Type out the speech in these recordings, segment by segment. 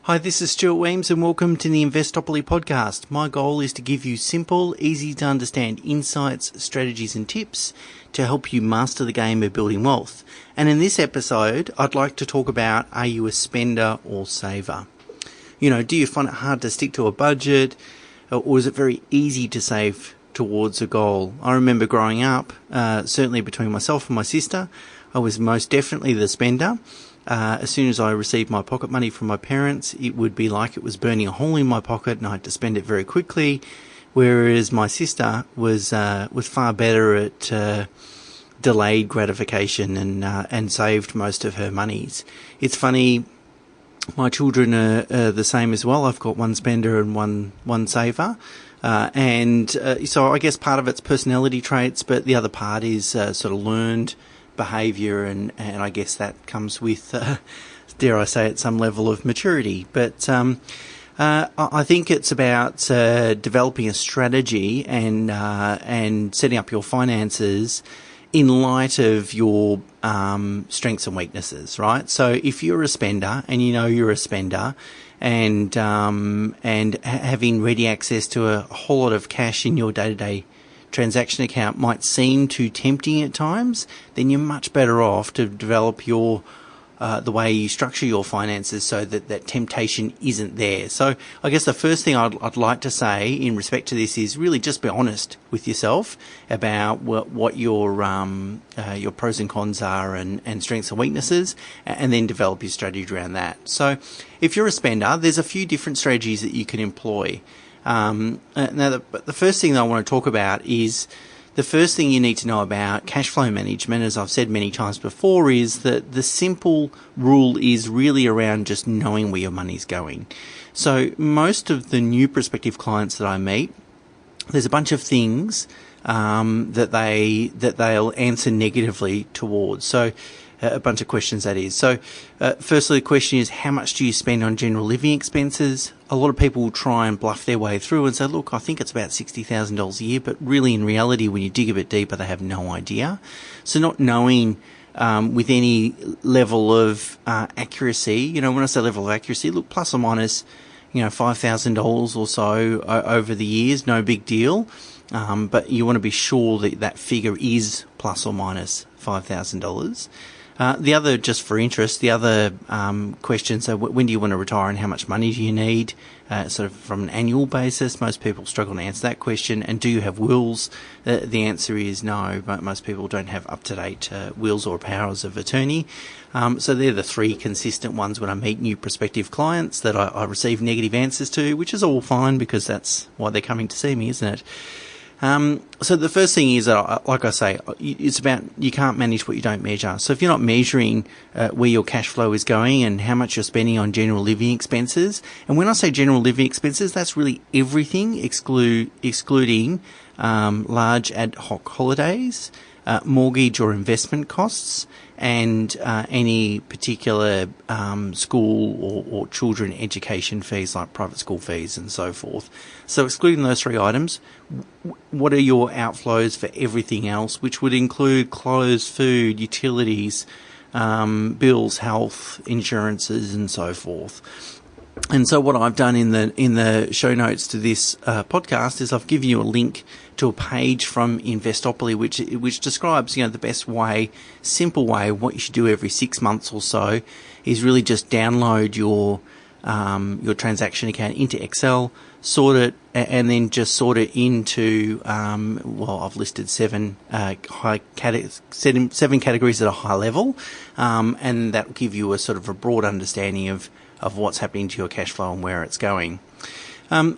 Hi, this is Stuart Weems and welcome to the Investopoly podcast. My goal is to give you simple, easy to understand insights, strategies and tips to help you master the game of building wealth. And in this episode, I'd like to talk about, are you a spender or saver? Do you find it hard to stick to a budget, or is it very easy to save towards a goal? I remember growing up, certainly between myself and my sister, I was most definitely the spender. As soon as I received my pocket money from my parents, it would be like it was burning a hole in my pocket and I had to spend it very quickly, whereas my sister was far better at delayed gratification and saved most of her monies. It's funny, my children are the same as well. I've got one spender and one saver. So I guess part of it's personality traits, but the other part is sort of learned behaviour, and I guess that comes with, dare I say it, some level of maturity. But I think it's about developing a strategy and setting up your finances in light of your strengths and weaknesses, right? So if you're a spender and you know you're a spender, and having ready access to a whole lot of cash in your day-to-day transaction account might seem too tempting at times, then you're much better off to develop your the way you structure your finances so that temptation isn't there. So I guess the first thing I'd like to say in respect to this is really just be honest with yourself about what your pros and cons are and strengths and weaknesses, and then develop your strategy around that. So if you're a spender, there's a few different strategies that you can employ. Now, the first thing that I want to talk about is the first thing you need to know about cash flow management, as I've said many times before, is that the simple rule is really around just knowing where your money's going. So most of the new prospective clients that I meet, there's a bunch of things that they'll answer negatively towards. So a bunch of questions, that is. So firstly, the question is, how much do you spend on general living expenses? A lot of people will try and bluff their way through and say, look, I think it's about $60,000 a year, but really in reality, when you dig a bit deeper, they have no idea. So not knowing with any level of accuracy, when I say level of accuracy, look, plus or minus, $5,000 or so over the years, no big deal. But you want to be sure that figure is plus or minus $5,000. The other, just for interest, the other questions are, when do you want to retire and how much money do you need, sort of from an annual basis? Most people struggle to answer that question. And do you have wills? The answer is no, but most people don't have up-to-date wills or powers of attorney. So they're the three consistent ones when I meet new prospective clients that I receive negative answers to, which is all fine because that's why they're coming to see me, isn't it? So the first thing is, like I say, it's about you can't manage what you don't measure. So if you're not measuring where your cash flow is going and how much you're spending on general living expenses, and when I say general living expenses, that's really everything excluding large ad hoc holidays, mortgage or investment costs, and any particular school or children education fees like private school fees and so forth. So excluding those three items, what are your outflows for everything else, which would include clothes, food, utilities, bills, health, insurances and so forth. And so what I've done in the show notes to this podcast is I've given you a link to a page from Investopoly which describes the best way, simple way, what you should do every 6 months or so is really just download your transaction account into Excel, sort it, and then just sort it into I've listed seven categories at a high level, and that will give you a sort of a broad understanding of what's happening to your cash flow and where it's going.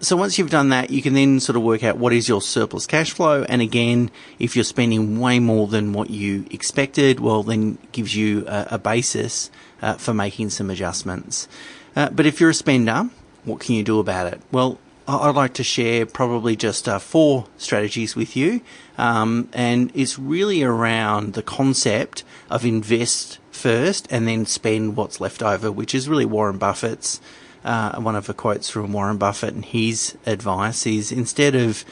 So once you've done that, you can then sort of work out what is your surplus cash flow. And again, if you're spending way more than what you expected, well, then it gives you a basis for making some adjustments. But if you're a spender, what can you do about it? Well, I'd like to share probably just 4 strategies with you. And it's really around the concept of invest first and then spend what's left over, which is really Warren Buffett's one of the quotes from Warren Buffett, and his advice is, instead of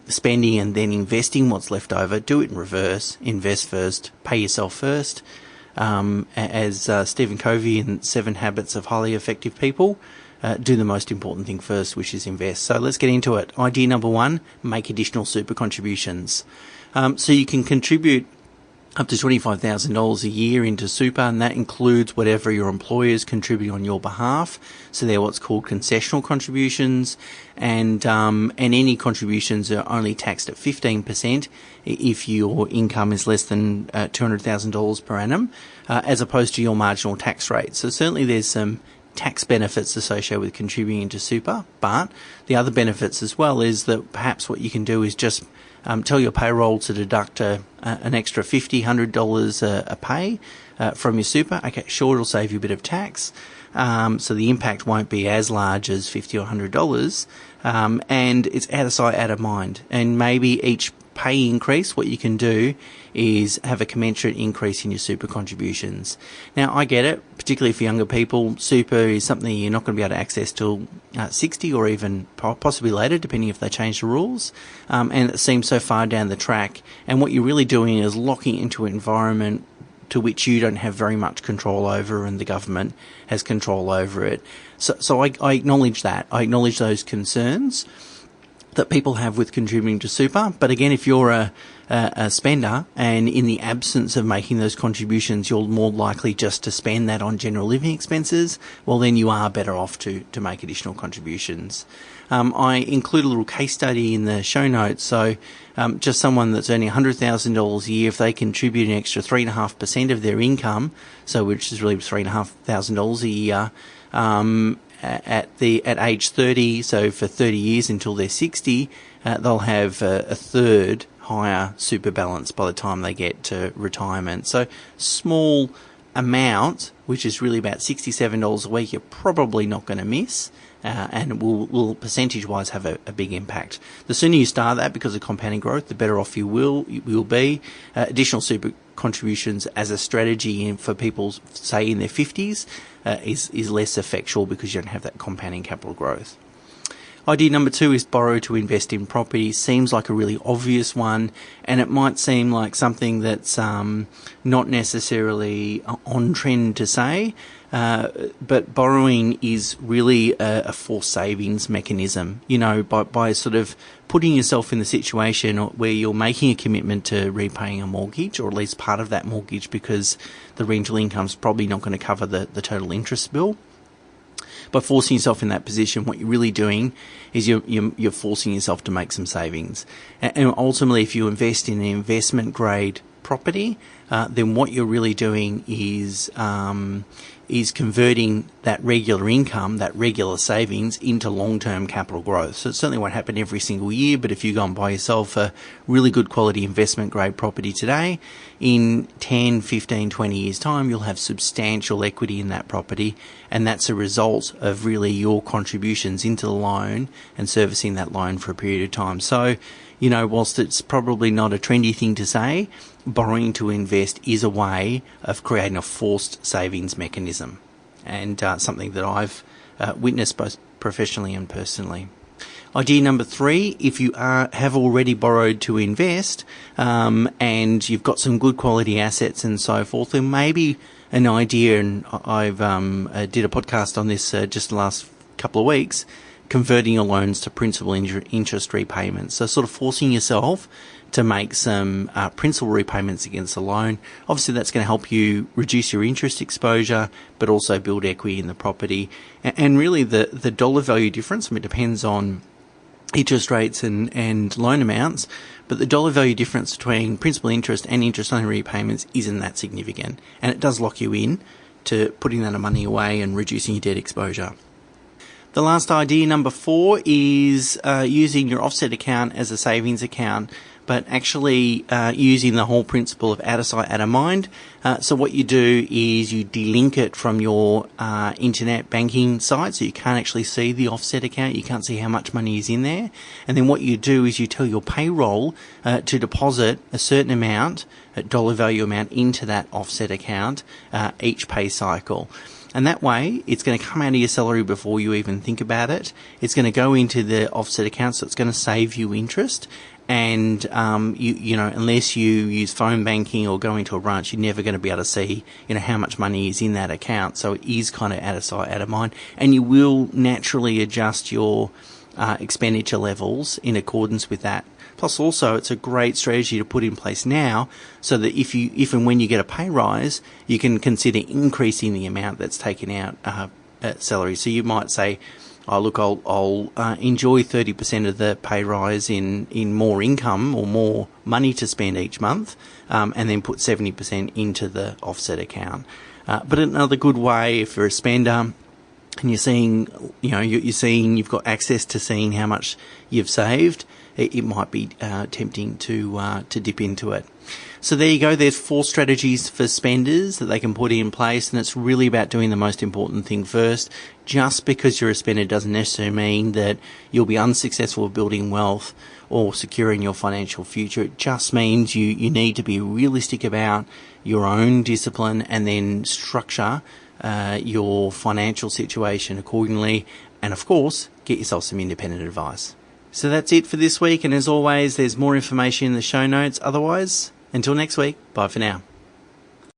spending and then investing what's left over, do it in reverse. Invest first, pay yourself first. as Stephen Covey in 7 Habits of Highly Effective People, do the most important thing first, which is invest. So let's get into it. Idea number 1, make additional super contributions. So you can contribute up to $25,000 a year into super, and that includes whatever your employers contribute on your behalf. So they're what's called concessional contributions, and any contributions are only taxed at 15% if your income is less than $200,000 per annum, as opposed to your marginal tax rate. So certainly there's some tax benefits associated with contributing into super, but the other benefits as well is that perhaps what you can do is just tell your payroll to deduct an extra $50, $100 a pay from your super. Okay, sure, it'll save you a bit of tax, so the impact won't be as large as $50 or $100, and it's out of sight, out of mind. And maybe each pay increase, what you can do is have a commensurate increase in your super contributions. Now, I get it, particularly for younger people. Super is something you're not going to be able to access till 60 or even possibly later, depending if they change the rules. And it seems so far down the track. And what you're really doing is locking into an environment to which you don't have very much control over, and the government has control over it. So I acknowledge that. I acknowledge those concerns that people have with contributing to super. But again, if you're a spender, and in the absence of making those contributions, you're more likely just to spend that on general living expenses, well, then you are better off to make additional contributions. I include a little case study in the show notes. So just someone that's earning $100,000 a year, if they contribute an extra 3.5% of their income, so which is really $3,500 a year, at age 30, so for 30 years until they're 60, they'll have a third higher super balance by the time they get to retirement. So small amount, which is really about $67 a week, you're probably not going to miss, and will percentage-wise have a big impact. The sooner you start that, because of compounding growth, the better off you will be. Additional super contributions as a strategy for people, say, in their 50s, is less effectual because you don't have that compounding capital growth. Idea number 2 is borrow to invest in property. Seems like a really obvious one, and it might seem like something that's not necessarily on trend to say, but borrowing is really a forced savings mechanism. You know, by sort of putting yourself in the situation where you're making a commitment to repaying a mortgage, or at least part of that mortgage, because the rental income's probably not going to cover the total interest bill. By forcing yourself in that position, what you're really doing is you're forcing yourself to make some savings. And ultimately, if you invest in an investment grade property, then what you're really doing is converting that regular income, that regular savings, into long-term capital growth. So it certainly won't happen every single year, but if you go and buy yourself a really good quality investment grade property today, in 10, 15, 20 years time, you'll have substantial equity in that property, and that's a result of really your contributions into the loan and servicing that loan for a period of time. So, you know, whilst it's probably not a trendy thing to say, borrowing to invest is a way of creating a forced savings mechanism, and something that I've witnessed both professionally and personally. Idea number 3, if you have already borrowed to invest, and you've got some good quality assets and so forth, then maybe an idea, and I've did a podcast on this just the last couple of weeks, converting your loans to principal interest repayments. So sort of forcing yourself to make some principal repayments against the loan. Obviously, that's going to help you reduce your interest exposure, but also build equity in the property. And really, the dollar value difference, I mean, it depends on interest rates and loan amounts, but the dollar value difference between principal interest and interest only repayments isn't that significant. And it does lock you in to putting that money away and reducing your debt exposure. The last idea, number 4, is using your offset account as a savings account, but actually using the whole principle of out of sight, out of mind. So what you do is you delink it from your internet banking site, so you can't actually see the offset account, you can't see how much money is in there. And then what you do is you tell your payroll to deposit a certain amount, a dollar value amount, into that offset account each pay cycle. And that way, it's going to come out of your salary before you even think about it. It's going to go into the offset account, so it's going to save you interest. and unless you use phone banking or go into a branch, you're never going to be able to see how much money is in that account. So it is kind of out of sight, out of mind, and you will naturally adjust your expenditure levels in accordance with that. Plus, also, it's a great strategy to put in place now, so that if and when you get a pay rise, you can consider increasing the amount that's taken out at salary. So you might say, oh, look, I'll enjoy 30% of the pay rise in more income or more money to spend each month, and then put 70% into the offset account. But another good way, if you're a spender and you're seeing, you've got access to seeing how much you've saved, it might be tempting to dip into it. So there you go. There's 4 strategies for spenders that they can put in place, and it's really about doing the most important thing first. Just because you're a spender doesn't necessarily mean that you'll be unsuccessful at building wealth or securing your financial future. It just means you need to be realistic about your own discipline and then structure your financial situation accordingly, and of course, get yourself some independent advice. So that's it for this week, and as always, there's more information in the show notes. Otherwise, until next week, bye for now.